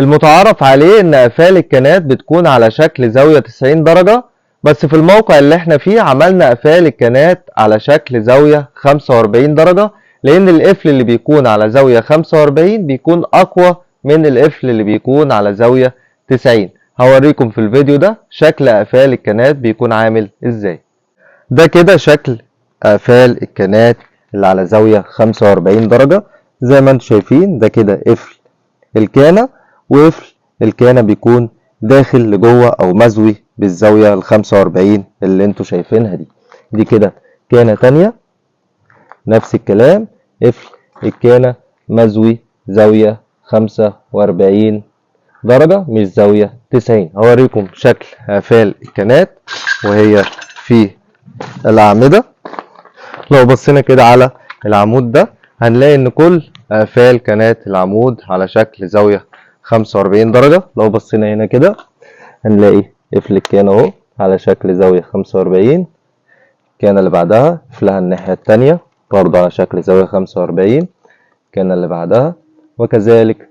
المتعارف عليه ان قفال الكانات بتكون على شكل زاوية 90 درجة، بس في الموقع اللي احنا فيه عملنا قفال الكانات على شكل زاوية 45 درجة، لان القفل اللي بيكون على زاوية 45 بيكون اقوى من القفل اللي بيكون على زاوية 90. هوريكم في الفيديو ده شكل قفال الكانات بيكون عامل ازاي. ده كده شكل قفال الكانات اللي على زاوية 45 درجة. زي ما انتم شايفين ده كده قفل الكانة، وقفل الكانة بيكون داخل لجوه او مزوي بالزاوية ال 45 اللي انتوا شايفينها دي. دي كده كانة تانية نفس الكلام، قفل الكانة مزوي زاوية 45 درجة مش زاوية 90. هوريكم شكل قفال الكانات وهي في الأعمدة. لو بصينا كده على العمود ده هنلاقي ان كل قفال كانات العمود على شكل زاوية 45 درجة. لو بصينا هنا كده هنلاقي قفل الكانة اهو على شكل زاوية 45. الكانة اللي بعدها قفلها الناحية التانية برضه على شكل زاوية 45. الكانة اللي بعدها وكذلك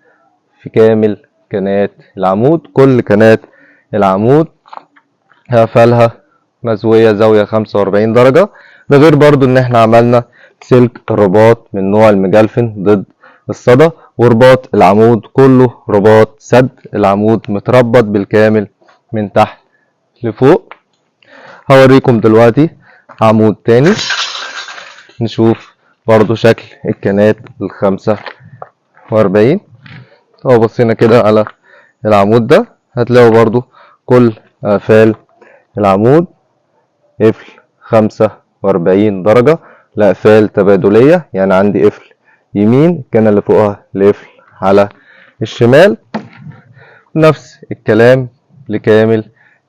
في كامل كانات العمود. كل كانات العمود قفلها مزوية زاوية 45 درجة. ده غير برضو ان احنا عملنا سلك الرباط من نوع المجلفن ضد الصدى، ورباط العمود كله رباط سد. العمود متربط بالكامل من تحت لفوق. هوريكم دلوقتي عمود تاني نشوف برضو شكل الكانات ال45. لو بصينا كده على العمود ده هتلاقوا برضو كل قفال العمود قفل 45 درجة لقفال تبادلية، يعني عندي قفل يمين الكانة اللي فوقها لقفل على الشمال. نفس الكلام لكامل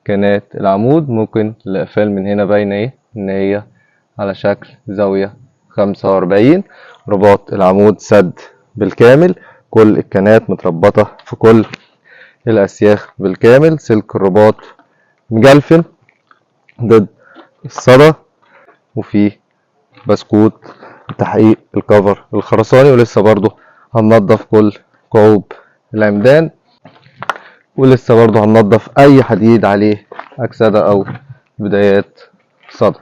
كانات العمود. ممكن القفال من هنا باينة ايه ان هي على شكل زاوية 45. رباط العمود سد بالكامل. كل الكانات متربطة في كل الأسياخ بالكامل. سلك الرباط مجلفن ضد الصدى، وفي بسكوت تحقيق الكفر الخرساني. ولسه برضو هننضف كل كعوب العمدان، ولسه برضو هننضف اي حديد عليه اكسدة او بدايات صدى.